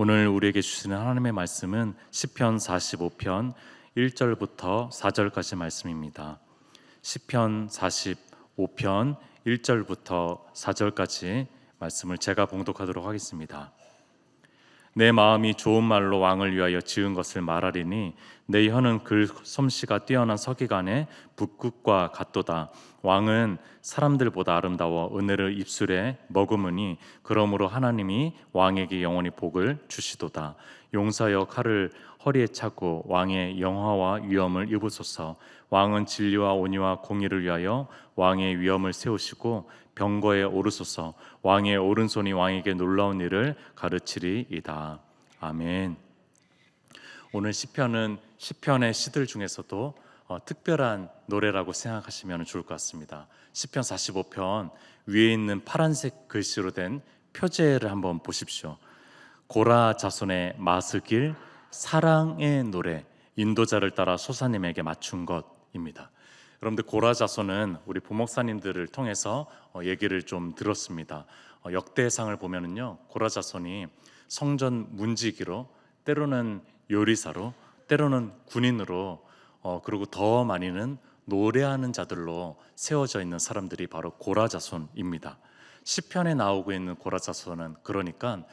오늘 우리에게 주시는 하나님의 말씀은 시편 45편 1절부터 4절까지 말씀입니다. 시편 45편 1절부터 4절까지 말씀을 제가 봉독하도록 하겠습니다. 내 마음이 좋은 말로 왕을 위하여 지은 것을 말하리니 내 혀는 글 솜씨가 뛰어난 서기관의 붓끝과 같도다. 왕은 사람들보다 아름다워 은혜를 입술에 머금으니 그러므로 하나님이 왕에게 영원히 복을 주시도다. 용사여 칼을 허리에 차고 왕의 영화와 위엄을 입으소서. 왕은 진리와 온유와 공의를 위하여 왕의 위엄을 세우시고 병거에 오르소서. 왕의 오른손이 왕에게 놀라운 일을 가르치리이다. 아멘. 오늘 시편은 시편의 시들 중에서도 특별한 노래라고 생각하시면 좋을 것 같습니다. 시편 45편 위에 있는 파란색 글씨로 된 표제를 한번 보십시오. 고라 자손의 마스길 사랑의 노래, 인도자를 따라 소사님에게 맞춘 것입니다. 여러분들, 고라 자손은 우리 부목사님들을 통해서 얘기를 좀 들었습니다. 역대상을 보면은요, 고라 자손이 성전 문지기로, 때로는 요리사로, 때로는 군인으로, 그리고 더 많이는 노래하는 자들로 세워져 있는 사람들이 바로 고라 자손입니다. 시편에 나오고 있는 고라 자손은 그러니까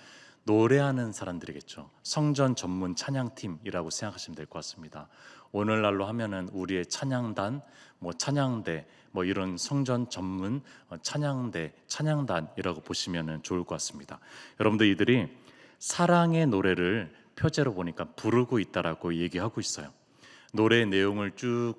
노래하는 사람들이겠죠. 성전 전문 찬양팀이라고 생각하시면 될 것 같습니다. 오늘날로 하면은 우리의 찬양단, 찬양대, 이런 성전 전문 찬양대, 찬양단이라고 보시면 좋을 것 같습니다. 여러분들, 이들이 사랑의 노래를 표제로 보니까 부르고 있다라고 얘기하고 있어요. 노래의 내용을 쭉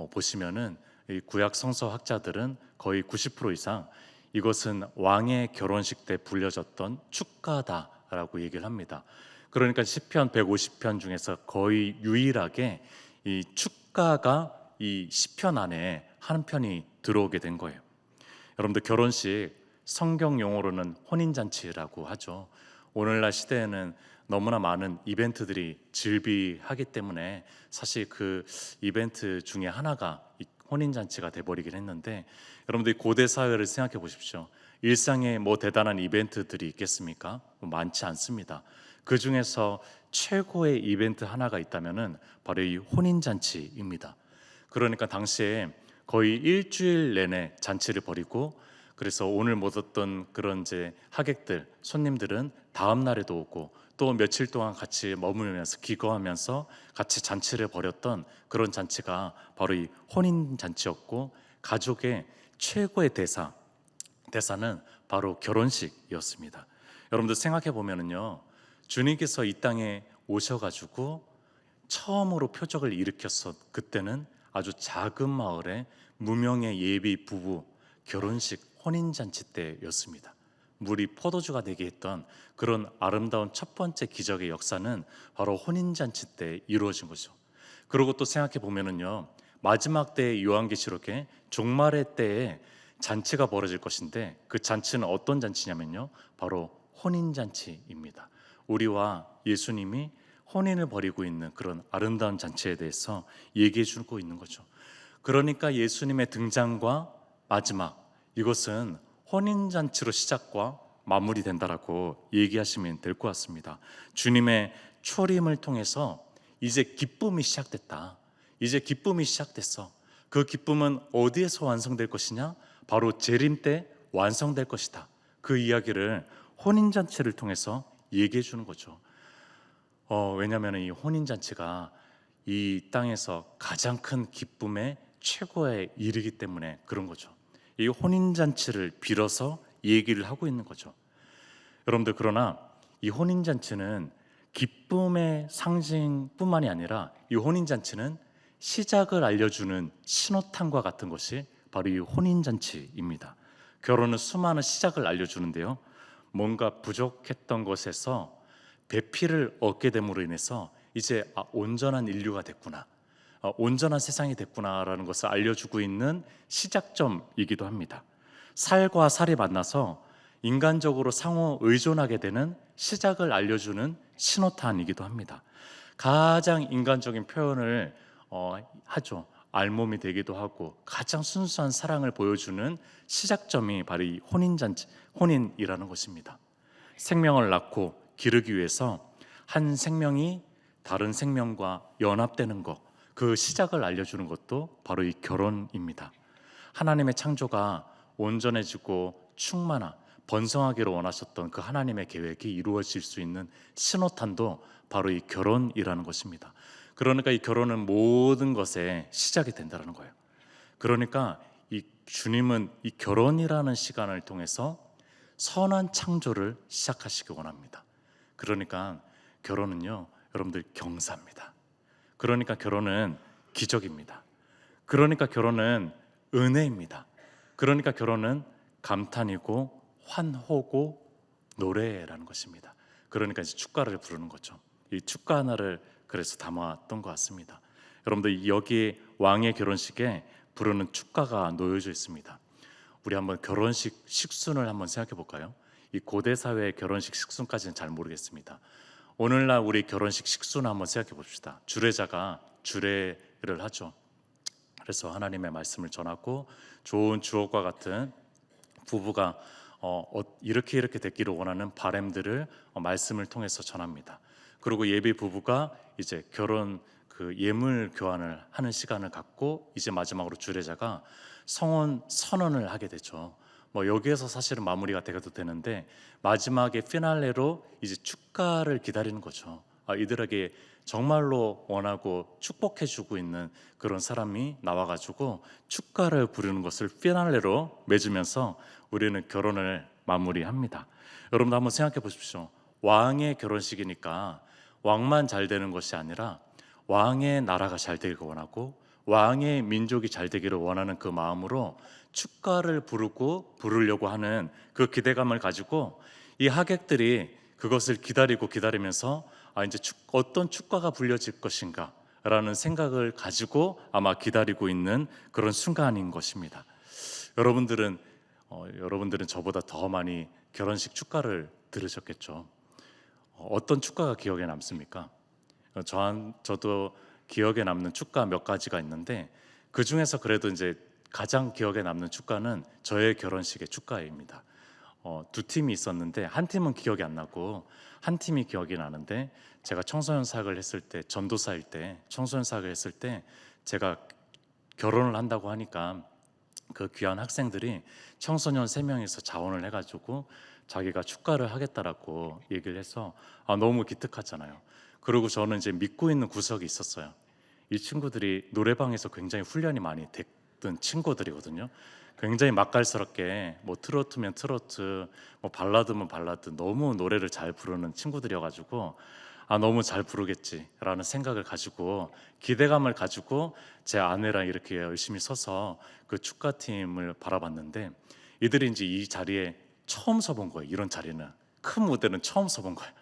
보시면은 이 구약 성서 학자들은 거의 90% 이상 이것은 왕의 결혼식 때 불려졌던 축가다라고 얘기를 합니다. 그러니까 시편 150편 중에서 거의 유일하게 이 축가가 이 시편 안에 한 편이 들어오게 된 거예요. 여러분들, 결혼식 성경 용어로는 혼인잔치라고 하죠. 오늘날 시대에는 너무나 많은 이벤트들이 즐비하기 때문에 사실 그 이벤트 중에 하나가 혼인잔치가 돼버리긴 했는데, 여러분들이 고대 사회를 생각해 보십시오. 일상에 대단한 이벤트들이 있겠습니까? 많지 않습니다. 그 중에서 최고의 이벤트 하나가 있다면은 바로 이 혼인잔치입니다. 그러니까 당시에 거의 일주일 내내 잔치를 벌이고, 그래서 오늘 못 왔던 그런 이제 하객들, 손님들은 다음 날에도 오고, 또 며칠 동안 같이 머물면서 기거하면서 같이 잔치를 벌였던 그런 잔치가 바로 이 혼인 잔치였고, 가족의 최고의 대사는 바로 결혼식이었습니다. 여러분들 생각해 보면은요, 주님께서 이 땅에 오셔가지고 처음으로 표적을 일으켰어. 그때는 아주 작은 마을에 무명의 예비 부부 결혼식 혼인잔치 때였습니다. 물이 포도주가 되게 했던 그런 아름다운 첫 번째 기적의 역사는 바로 혼인잔치 때 이루어진 거죠. 그리고 또 생각해 보면은요, 마지막 때의 요한계시록에 종말의 때에 잔치가 벌어질 것인데, 그 잔치는 어떤 잔치냐면요, 바로 혼인잔치입니다. 우리와 예수님이 혼인을 벌이고 있는 그런 아름다운 잔치에 대해서 얘기해 주고 있는 거죠. 그러니까 예수님의 등장과 마지막, 이것은 혼인잔치로 시작과 마무리된다라고 얘기하시면 될 것 같습니다. 주님의 초림을 통해서 이제 기쁨이 시작됐다. 이제 기쁨이 시작됐어. 그 기쁨은 어디에서 완성될 것이냐? 바로 재림 때 완성될 것이다. 그 이야기를 혼인잔치를 통해서 얘기해 주는 거죠. 왜냐하면 이 혼인잔치가 이 땅에서 가장 큰 기쁨의 최고에 이르기 때문에 그런 거죠. 이 혼인잔치를 빌어서 얘기를 하고 있는 거죠. 여러분들, 그러나 이 혼인잔치는 기쁨의 상징뿐만이 아니라 이 혼인잔치는 시작을 알려주는 신호탄과 같은 것이 바로 이 혼인잔치입니다. 결혼은 수많은 시작을 알려주는데요, 뭔가 부족했던 것에서 배필을 얻게 됨으로 인해서 이제 온전한 인류가 됐구나, 온전한 세상이 됐구나라는 것을 알려주고 있는 시작점이기도 합니다. 살과 살이 만나서 인간적으로 상호 의존하게 되는 시작을 알려주는 신호탄이기도 합니다. 가장 인간적인 표현을 하죠. 알몸이 되기도 하고 가장 순수한 사랑을 보여주는 시작점이 바로 이 혼인이라는 것입니다. 생명을 낳고 기르기 위해서 한 생명이 다른 생명과 연합되는 것, 그 시작을 알려주는 것도 바로 이 결혼입니다. 하나님의 창조가 온전해지고 충만하 번성하기를 원하셨던 그 하나님의 계획이 이루어질 수 있는 신호탄도 바로 이 결혼이라는 것입니다. 그러니까 이 결혼은 모든 것의 시작이 된다는 거예요. 그러니까 이 주님은 이 결혼이라는 시간을 통해서 선한 창조를 시작하시기 원합니다. 그러니까 결혼은요, 여러분들 경사입니다. 그러니까 결혼은 기적입니다. 그러니까 결혼은 은혜입니다. 그러니까 결혼은 감탄이고 환호고 노래라는 것입니다. 그러니까 이제 축가를 부르는 거죠. 이 축가 하나를 그래서 담았던 것 같습니다. 여러분들 여기 왕의 결혼식에 부르는 축가가 놓여져 있습니다. 우리 한번 결혼식 식순을 한번 생각해 볼까요? 이 고대 사회의 결혼식 식순까지는 잘 모르겠습니다. 오늘날 우리 결혼식 식순을 한번 생각해 봅시다. 주례자가 주례를 하죠. 그래서 하나님의 말씀을 전하고 좋은 주옥과 같은 부부가 이렇게 됐기를 원하는 바람들을 말씀을 통해서 전합니다. 그리고 예비 부부가 이제 결혼 그 예물 교환을 하는 시간을 갖고 이제 마지막으로 주례자가 성혼 선언을 하게 되죠. 뭐 여기에서 사실은 마무리가 되어도 되는데 마지막에 피날레로 이제 축가를 기다리는 거죠. 이들에게 정말로 원하고 축복해주고 있는 그런 사람이 나와가지고 축가를 부르는 것을 피날레로 맺으면서 우리는 결혼을 마무리합니다. 여러분도 한번 생각해 보십시오. 왕의 결혼식이니까 왕만 잘 되는 것이 아니라 왕의 나라가 잘 되기를 원하고 왕의 민족이 잘 되기를 원하는 그 마음으로 축가를 부르려고 하는 그 기대감을 가지고 이 하객들이 그것을 기다리면서 이제 어떤 축가가 불려질 것인가 라는 생각을 가지고 아마 기다리고 있는 그런 순간인 것입니다. 여러분들은 저보다 더 많이 결혼식 축가를 들으셨겠죠. 어떤 축가가 기억에 남습니까? 저도 기억에 남는 축가 몇 가지가 있는데 그 중에서 그래도 이제 가장 기억에 남는 축가는 저의 결혼식의 축가입니다. 두 팀이 있었는데 한 팀은 기억이 안 나고 한 팀이 기억이 나는데 제가 청소년 사역을 했을 때 전도사일 때 청소년 사역을 했을 때 제가 결혼을 한다고 하니까 그 귀한 학생들이 청소년 3명이서 자원을 해가지고 자기가 축가를 하겠다라고 얘기를 해서 너무 기특하잖아요. 그리고 저는 이제 믿고 있는 구석이 있었어요. 이 친구들이 노래방에서 굉장히 훈련이 많이 됐던 친구들이거든요. 굉장히 맛깔스럽게 뭐 트로트면 트로트, 뭐 발라드면 발라드 너무 노래를 잘 부르는 친구들이어가지고 너무 잘 부르겠지라는 생각을 가지고 기대감을 가지고 제 아내랑 이렇게 열심히 서서 그 축가팀을 바라봤는데 이들이 이제 이 자리에 처음 서본 거예요. 이런 자리는 큰 무대는 처음 서본 거예요.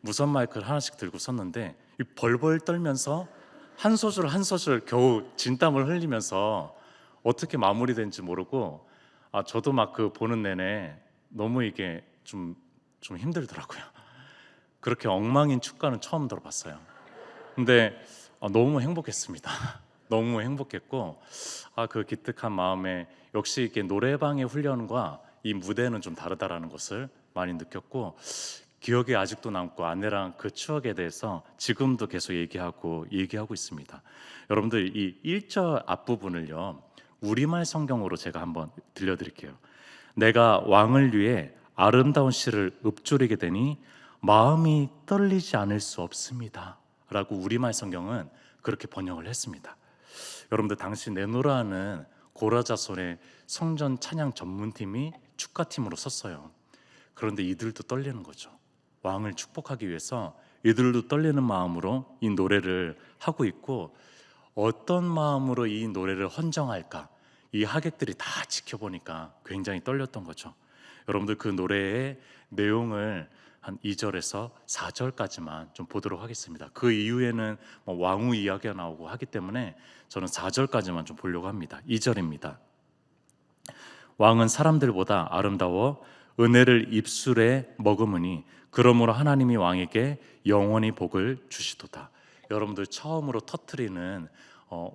무선 마이크를 하나씩 들고 섰는데 벌벌 떨면서 한 소절 한 소절 겨우 진땀을 흘리면서 어떻게 마무리된지 모르고 저도 막 그 보는 내내 너무 이게 좀 힘들더라고요. 그렇게 엉망인 축가는 처음 들어봤어요. 근데 너무 행복했습니다. 너무 행복했고 그 기특한 마음에 역시 이렇게 노래방의 훈련과 이 무대는 좀 다르다라는 것을 많이 느꼈고 기억에 아직도 남고 아내랑 그 추억에 대해서 지금도 계속 얘기하고 있습니다. 여러분들 이 1절 앞부분을요 우리말 성경으로 제가 한번 들려드릴게요. 내가 왕을 위해 아름다운 시를 읊조리게 되니 마음이 떨리지 않을 수 없습니다 라고 우리말 성경은 그렇게 번역을 했습니다. 여러분들 당시 네노라는 고라자손의 성전 찬양 전문팀이 축가팀으로 섰어요. 그런데 이들도 떨리는 거죠. 왕을 축복하기 위해서 이들도 떨리는 마음으로 이 노래를 하고 있고 어떤 마음으로 이 노래를 헌정할까 이 하객들이 다 지켜보니까 굉장히 떨렸던 거죠. 여러분들 그 노래의 내용을 한 2절에서 4절까지만 좀 보도록 하겠습니다. 그 이후에는 왕후 이야기가 나오고 하기 때문에 저는 4절까지만 좀 보려고 합니다. 2절입니다. 왕은 사람들보다 아름다워 은혜를 입술에 머금으니 그러므로 하나님이 왕에게 영원히 복을 주시도다. 여러분들 처음으로 터뜨리는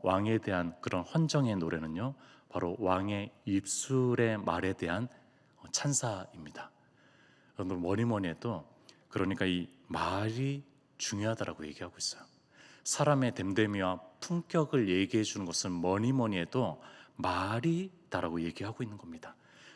왕에 대한 그런 헌정의 노래는요 바로 왕의 입술의 말에 대한 찬사입니다. 여러분 뭐니 해도 그러니까 이 말이 중요하다라고 얘기하고 있어요. 사람의 됨됨이와 품격을 얘기해 주는 것은 뭐니 해도 말이다라고 얘기하고 있는 겁니다.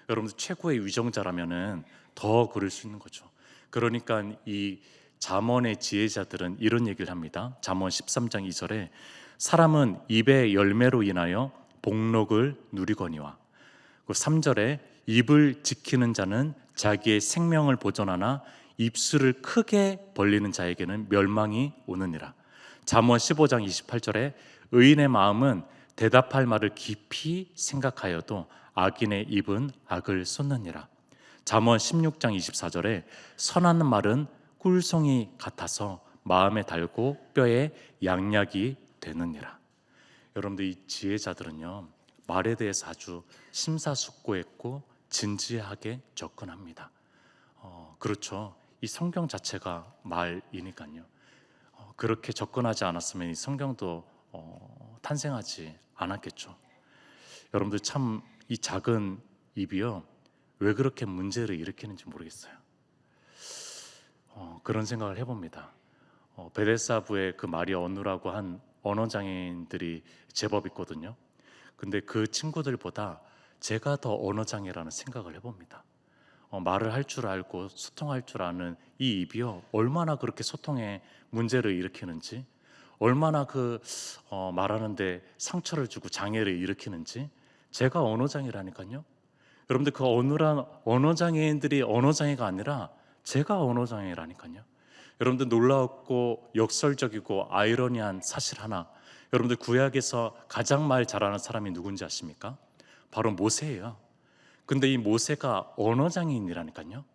여러분들 최고의 위정자라면은 더 그럴 수 있는 거죠. 그러니까 이 잠언의 지혜자들은 이런 얘기를 합니다. 잠언 13장 2절에 사람은 입의 열매로 인하여 복록을 누리거니와, 그 3절에 입을 지키는 자는 자기의 생명을 보존하나 입술을 크게 벌리는 자에게는 멸망이 오느니라. 잠언 15장 28절에 의인의 마음은 대답할 말을 깊이 생각하여도 악인의 입은 악을 쏟느니라. 잠언 16장 24절에 선한 말은 꿀송이 같아서 마음에 달고 뼈에 양약이 되느니라. 여러분들 이 지혜자들은요, 말에 대해서 아주 심사숙고했고 진지하게 접근합니다. 그렇죠. 이 성경 자체가 말이니까요. 그렇게 접근하지 않았으면 이 성경도 탄생하지 않았겠죠. 여러분들 참 이 작은 입이요, 왜 그렇게 문제를 일으키는지 모르겠어요. 그런 생각을 해봅니다. 베레사부에 그 마리아 언누라고 한 언어장애인들이 제법 있거든요. 근데 그 친구들보다 제가 더 언어장애라는 생각을 해봅니다. 말을 할 줄 알고 소통할 줄 아는 이 입이요, 얼마나 그렇게 소통에 문제를 일으키는지, 얼마나 말하는데 상처를 주고 장애를 일으키는지, 제가 언어장애라니까요. 여러분들 그 언어장애인들이 언어장애가 아니라 제가 언어장애라니까요. 여러분들 놀라웠고 역설적이고 아이러니한 사실 하나, 여러분들 구약에서 가장 말 잘하는 사람이 누군지 아십니까? 바로 모세예요. 근데 이 모세가 언어장애인이라니까요.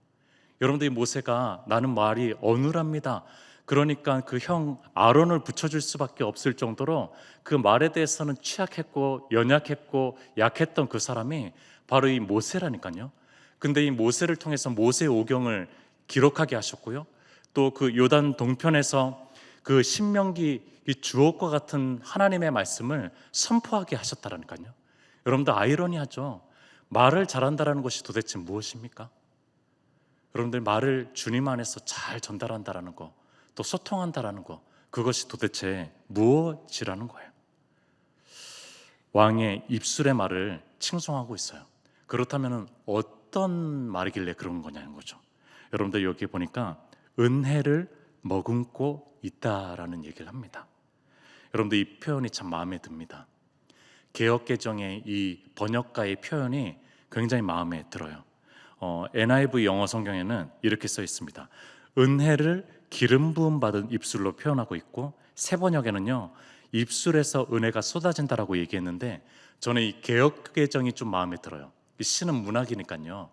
여러분들 이 모세가 나는 말이 어눌합니다, 그러니까 그 형 아론을 붙여줄 수밖에 없을 정도로 그 말에 대해서는 취약했고 연약했고 약했던 그 사람이 바로 이 모세라니까요. 근데 이 모세를 통해서 모세 오경을 기록하게 하셨고요, 또 그 요단 동편에서 그 신명기 이 주옥과 같은 하나님의 말씀을 선포하게 하셨다라니까요. 여러분들 아이러니하죠. 말을 잘한다라는 것이 도대체 무엇입니까? 여러분들 말을 주님 안에서 잘 전달한다라는 거, 또 소통한다라는 거, 그것이 도대체 무엇이라는 거예요. 왕의 입술의 말을 칭송하고 있어요. 그렇다면 어떤 말이길래 그런 거냐는 거죠. 여러분들 여기 보니까 은혜를 머금고 있다라는 얘기를 합니다. 여러분들 이 표현이 참 마음에 듭니다. 개역개정의 이 번역가의 표현이 굉장히 마음에 들어요. NIV 영어 성경에는 이렇게 써 있습니다. 은혜를 기름 부음 받은 입술로 표현하고 있고, 새 번역에는요, 입술에서 은혜가 쏟아진다라고 얘기했는데, 저는 이 개역개정이 좀 마음에 들어요. 이 시는 문학이니까요.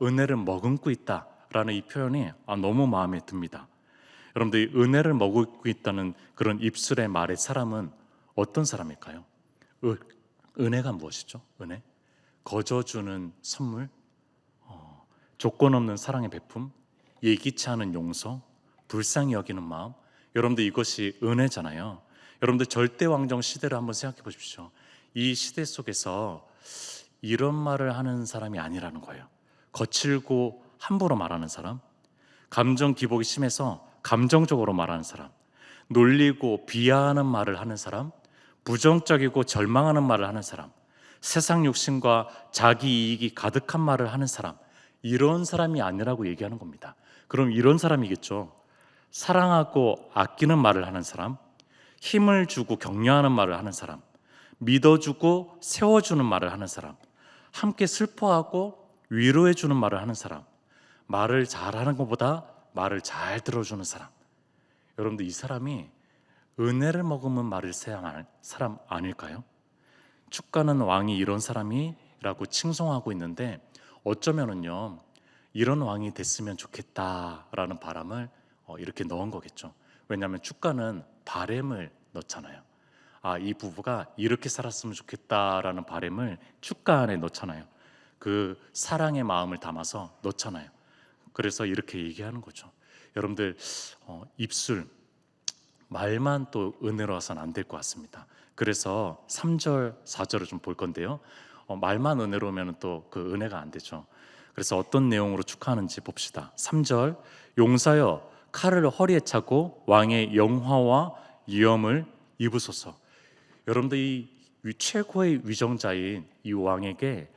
은혜를 머금고 있다라는 이 표현이 너무 마음에 듭니다. 여러분들 이 은혜를 머금고 있다는 그런 입술의 말의 사람은 어떤 사람일까요? 은혜가 무엇이죠? 은혜? 거저주는 선물, 조건 없는 사랑의 베품, 예기치 않은 용서, 불쌍히 여기는 마음. 여러분들 이것이 은혜잖아요. 여러분들 절대왕정 시대를 한번 생각해 보십시오. 이 시대 속에서 이런 말을 하는 사람이 아니라는 거예요. 거칠고 함부로 말하는 사람, 감정 기복이 심해서 감정적으로 말하는 사람, 놀리고 비하하는 말을 하는 사람, 부정적이고 절망하는 말을 하는 사람, 세상 욕심과 자기 이익이 가득한 말을 하는 사람, 이런 사람이 아니라고 얘기하는 겁니다. 그럼 이런 사람이겠죠. 사랑하고 아끼는 말을 하는 사람, 힘을 주고 격려하는 말을 하는 사람, 믿어주고 세워주는 말을 하는 사람, 함께 슬퍼하고 위로해주는 말을 하는 사람, 말을 잘하는 것보다 말을 잘 들어주는 사람. 여러분들 이 사람이 은혜를 머금은 말을 써야할 사람 아닐까요? 축가는 왕이 이런 사람이라고 칭송하고 있는데, 어쩌면은요, 이런 왕이 됐으면 좋겠다라는 바람을 이렇게 넣은 거겠죠. 왜냐하면 축가는 바램을 넣잖아요. 이 부부가 이렇게 살았으면 좋겠다라는 바램을 축가 안에 넣잖아요. 그 사랑의 마음을 담아서 넣잖아요. 그래서 이렇게 얘기하는 거죠. 여러분들 입술, 말만 또 은혜로워서는 안 될 것 같습니다. 그래서 3절, 4절을 좀 볼 건데요. 말만 은혜로우면 또 그 은혜가 안 되죠. 그래서 어떤 내용으로 축하하는지 봅시다. 3절, 용사여 칼을 허리에 차고 왕의 영화와 위엄을 입으소서. 여러분들 이 최고의 위정자인 이 왕에게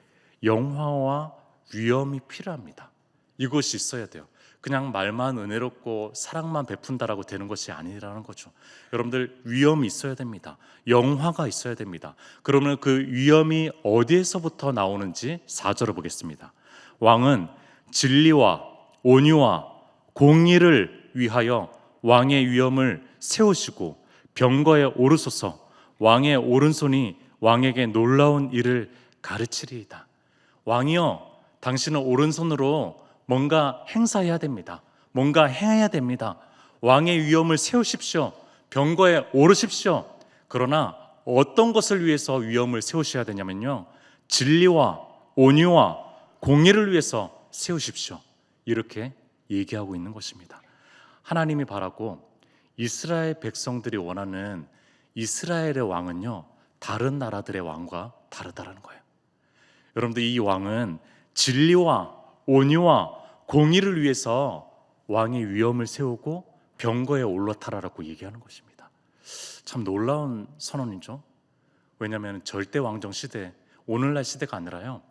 영화와 위엄이 필요합니다. 이것이 있어야 돼요. 그냥 말만 은혜롭고 사랑만 베푼다라고 되는 것이 아니라는 거죠. 여러분들 위엄이 있어야 됩니다. 영화가 있어야 됩니다. 그러면 그 위엄이 어디에서부터 나오는지 4절을 보겠습니다. 왕은 진리와 온유와 공의를 위하여 왕의 위엄을 세우시고 병거에 오르소서. 왕의 오른손이 왕에게 놀라운 일을 가르치리이다. 왕이여, 당신은 오른손으로 뭔가 행사해야 됩니다. 뭔가 해야 됩니다. 왕의 위엄을 세우십시오. 병거에 오르십시오. 그러나 어떤 것을 위해서 위엄을 세우셔야 되냐면요, 진리와 온유와 공의를 위해서 세우십시오. 이렇게 얘기하고 있는 것입니다. 하나님이 바라고 이스라엘 백성들이 원하는 이스라엘의 왕은요, 다른 나라들의 왕과 다르다라는 거예요. 여러분들 이 왕은 진리와 온유와 공의를 위해서 왕의 위엄을 세우고 병거에 올라타라라고 얘기하는 것입니다. 참 놀라운 선언이죠. 왜냐하면 절대 왕정 시대, 오늘날 시대가 아니라요,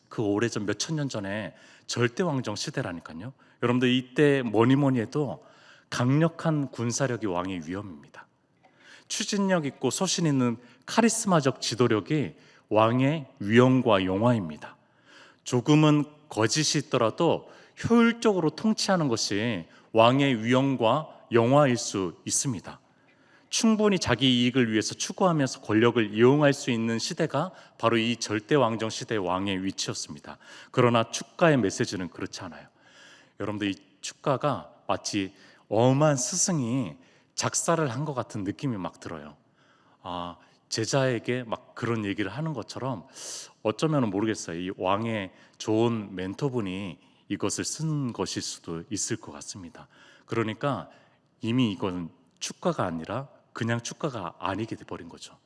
그 오래전 몇천 년 전에 절대 왕정 시대라니까요. 여러분들 이때 뭐니 해도 강력한 군사력이 왕의 위엄입니다. 추진력 있고 소신 있는 카리스마적 지도력이 왕의 위엄과 영화입니다. 조금은 거짓이 있더라도 효율적으로 통치하는 것이 왕의 위엄과 영화일 수 있습니다. 충분히 자기 이익을 위해서 추구하면서 권력을 이용할 수 있는 시대가 바로 이 절대왕정 시대의 왕의 위치였습니다. 그러나 축가의 메시지는 그렇지 않아요. 여러분들 이 축가가 마치 엄한 스승이 작사를 한 것 같은 느낌이 막 들어요. 제자에게 막 그런 얘기를 하는 것처럼 어쩌면 모르겠어요. 이 왕의 좋은 멘토분이 이것을 쓴 것일 수도 있을 것 같습니다. 그러니까 이미 이건 축가가 아니라 그냥 축가가 아니게 돼버린 거죠.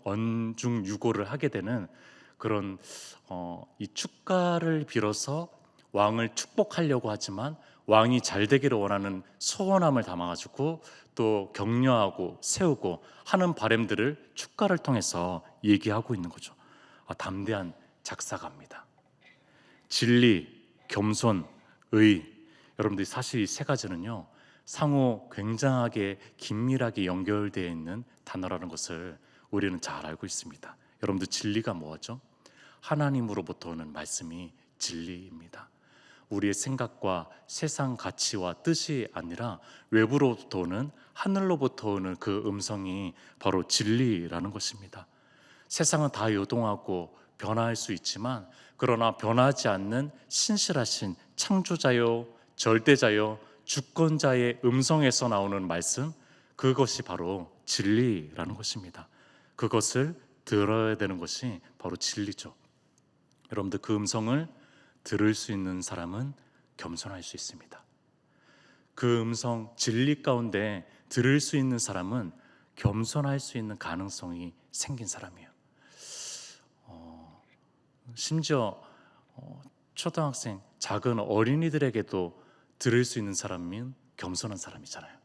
언중유고를 하게 되는 그런 이 축가를 빌어서 왕을 축복하려고 하지만 왕이 잘 되기를 원하는 소원함을 담아가지고 또 격려하고 세우고 하는 바람들을 축가를 통해서 얘기하고 있는 거죠. 담대한 작사가입니다. 진리, 겸손, 의, 여러분들이 사실 이 세 가지는요, 상호 굉장하게 긴밀하게 연결되어 있는 단어라는 것을 우리는 잘 알고 있습니다. 여러분들 진리가 뭐죠? 하나님으로부터 오는 말씀이 진리입니다. 우리의 생각과 세상 가치와 뜻이 아니라 외부로부터 오는, 하늘로부터 오는 그 음성이 바로 진리라는 것입니다. 세상은 다 요동하고 변화할 수 있지만 그러나 변하지 않는 신실하신 창조자요, 절대자요, 주권자의 음성에서 나오는 말씀, 그것이 바로 진리라는 것입니다. 그것을 들어야 되는 것이 바로 진리죠. 여러분들 그 음성을 들을 수 있는 사람은 겸손할 수 있습니다. 그 음성, 진리 가운데 들을 수 있는 사람은 겸손할 수 있는 가능성이 생긴 사람이에요. 심지어 초등학생, 작은 어린이들에게도 들을 수 있는 사람은 겸손한 사람이잖아요.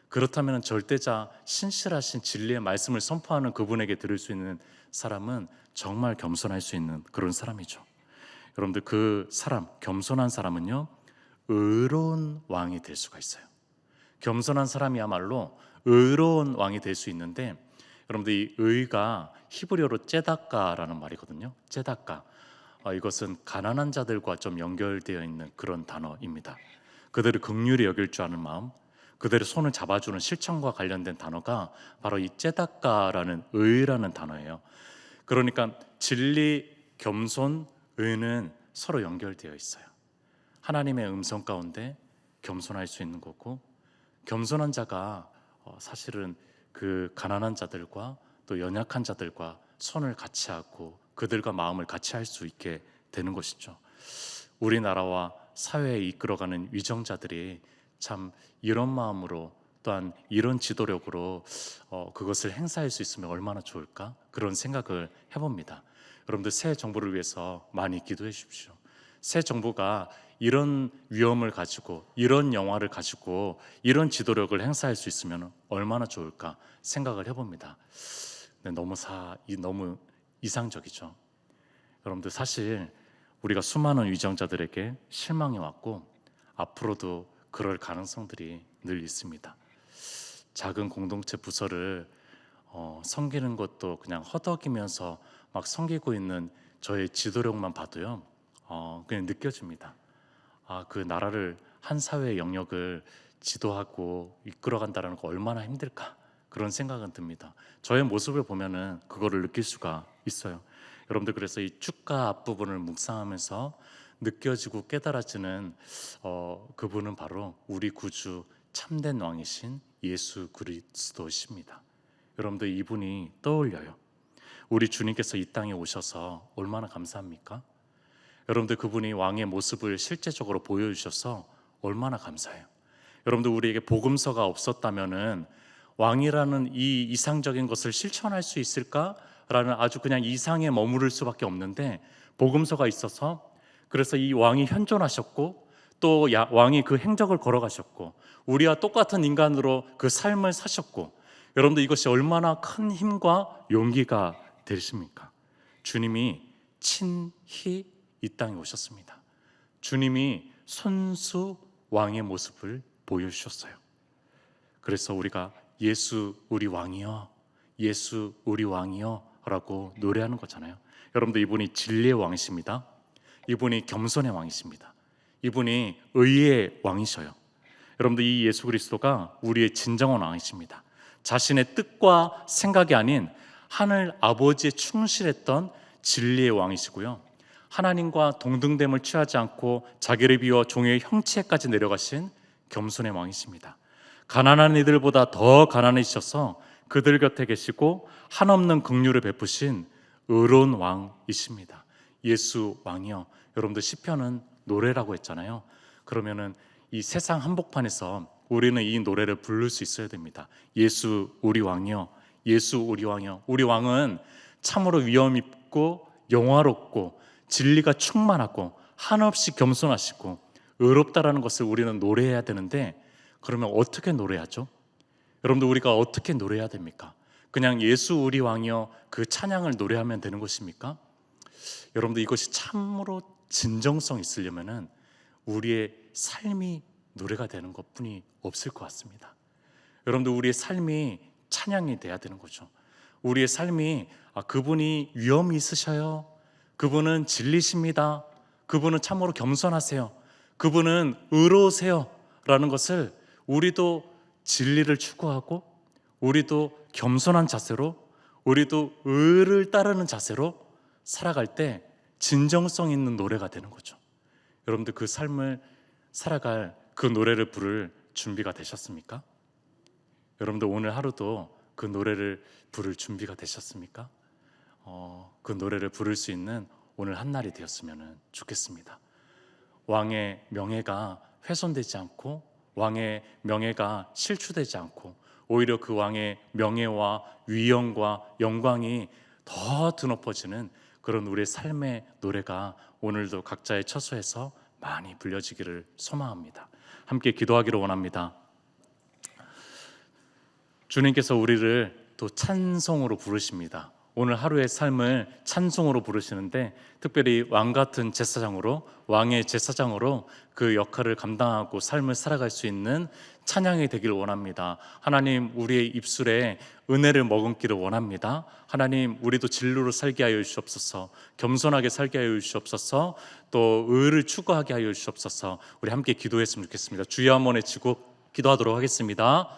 그렇다면 절대자, 신실하신 진리의 말씀을 선포하는 그분에게 들을 수 있는 사람은 정말 겸손할 수 있는 그런 사람이죠. 여러분들 그 사람, 겸손한 사람은요, 의로운 왕이 될 수가 있어요. 겸손한 사람이야말로 의로운 왕이 될 수 있는데, 여러분들 이 의가 히브리어로 째다까라는 말이거든요. 째다까. 이것은 가난한 자들과 좀 연결되어 있는 그런 단어입니다. 그들을 긍휼히 여길 줄 아는 마음, 그들의 손을 잡아주는 실천과 관련된 단어가 바로 이 째다까라는 의라는 단어예요. 그러니까 진리, 겸손, 의는 서로 연결되어 있어요. 하나님의 음성 가운데 겸손할 수 있는 거고, 겸손한 자가 사실은 그 가난한 자들과 또 연약한 자들과 손을 같이 하고 그들과 마음을 같이 할 수 있게 되는 것이죠. 우리나라와 사회에 이끌어가는 위정자들이 참 이런 마음으로, 또한 이런 지도력으로 그것을 행사할 수 있으면 얼마나 좋을까, 그런 생각을 해봅니다. 여러분들 새해 정부를 위해서 많이 기도해 주십시오. 새 정부가 이런 위험을 가지고 이런 영화를 가지고 이런 지도력을 행사할 수 있으면 얼마나 좋을까 생각을 해봅니다. 근데 너무 이상적이죠. 여러분들 사실 우리가 수많은 위정자들에게 실망해 왔고 앞으로도 그럴 가능성들이 늘 있습니다. 작은 공동체 부서를 섬기는 것도 그냥 허덕이면서 막 섬기고 있는 저의 지도력만 봐도요, 그냥 느껴집니다. 그 나라를 한 사회의 영역을 지도하고 이끌어간다는 거 얼마나 힘들까 그런 생각은 듭니다. 저의 모습을 보면은 그거를 느낄 수가 있어요. 여러분들 그래서 이 축가 앞부분을 묵상하면서 느껴지고 깨달아지는 그분은 바로 우리 구주 참된 왕이신 예수 그리스도십니다. 여러분들 이분이 떠올려요. 우리 주님께서 이 땅에 오셔서 얼마나 감사합니까? 여러분들 그분이 왕의 모습을 실제적으로 보여주셔서 얼마나 감사해요. 여러분들 우리에게 복음서가 없었다면은 왕이라는 이 이상적인 것을 실천할 수 있을까라는 아주 그냥 이상에 머무를 수밖에 없는데 복음서가 있어서 그래서 이 왕이 현존하셨고 또 왕이 그 행적을 걸어가셨고 우리와 똑같은 인간으로 그 삶을 사셨고 여러분들 이것이 얼마나 큰 힘과 용기가 되십니까? 주님이 친히 이 땅에 오셨습니다. 주님이 손수 왕의 모습을 보여주셨어요. 그래서 우리가 예수 우리 왕이여, 예수 우리 왕이여 라고 노래하는 거잖아요. 여러분들 이분이 진리의 왕이십니다. 이분이 겸손의 왕이십니다. 이분이 의의 왕이셔요. 여러분들 이 예수 그리스도가 우리의 진정한 왕이십니다. 자신의 뜻과 생각이 아닌 하늘 아버지에 충실했던 진리의 왕이시고요. 하나님과 동등됨을 취하지 않고 자기를 비워 종의 형체까지 내려가신 겸손의 왕이십니다. 가난한 이들보다 더 가난해지셔서 그들 곁에 계시고 한없는 긍휼을 베푸신 의로운 왕이십니다. 예수 왕이여. 여러분들 시편은 노래라고 했잖아요. 그러면은 이 세상 한복판에서 우리는 이 노래를 부를 수 있어야 됩니다. 예수 우리 왕이여, 예수 우리 왕이여. 우리 왕은 참으로 위엄 있고 영화롭고 진리가 충만하고 한없이 겸손하시고 의롭다라는 것을 우리는 노래해야 되는데 그러면 어떻게 노래하죠? 여러분들 우리가 어떻게 노래해야 됩니까? 그냥 예수 우리 왕이여 그 찬양을 노래하면 되는 것입니까? 여러분들 이것이 참으로 진정성 있으려면은 우리의 삶이 노래가 되는 것뿐이 없을 것 같습니다. 여러분들 우리의 삶이 찬양이 돼야 되는 거죠. 우리의 삶이 그분이 위엄이 있으셔요. 그분은 진리십니다. 그분은 참으로 겸손하세요. 그분은 의로우세요. 라는 것을 우리도 진리를 추구하고 우리도 겸손한 자세로 우리도 의를 따르는 자세로 살아갈 때 진정성 있는 노래가 되는 거죠. 여러분들 그 삶을 살아갈 그 노래를 부를 준비가 되셨습니까? 여러분들 오늘 하루도 그 노래를 부를 준비가 되셨습니까? 그 노래를 부를 수 있는 오늘 한날이 되었으면 좋겠습니다. 왕의 명예가 훼손되지 않고 왕의 명예가 실추되지 않고 오히려 그 왕의 명예와 위엄과 영광이 더 드높아지는 그런 우리의 삶의 노래가 오늘도 각자의 처소에서 많이 불려지기를 소망합니다. 함께 기도하기를 원합니다. 주님께서 우리를 또 찬송으로 부르십니다. 오늘 하루의 삶을 찬송으로 부르시는데 특별히 왕 같은 제사장으로 왕의 제사장으로 그 역할을 감당하고 삶을 살아갈 수 있는 찬양이 되기를 원합니다. 하나님 우리의 입술에 은혜를 머금기를 원합니다. 하나님 우리도 진리로 살게 하여 주시옵소서. 겸손하게 살게 하여 주시옵소서. 또 의를 추구하게 하여 주시옵소서. 우리 함께 기도했으면 좋겠습니다. 주여 한번 외치고 기도하도록 하겠습니다.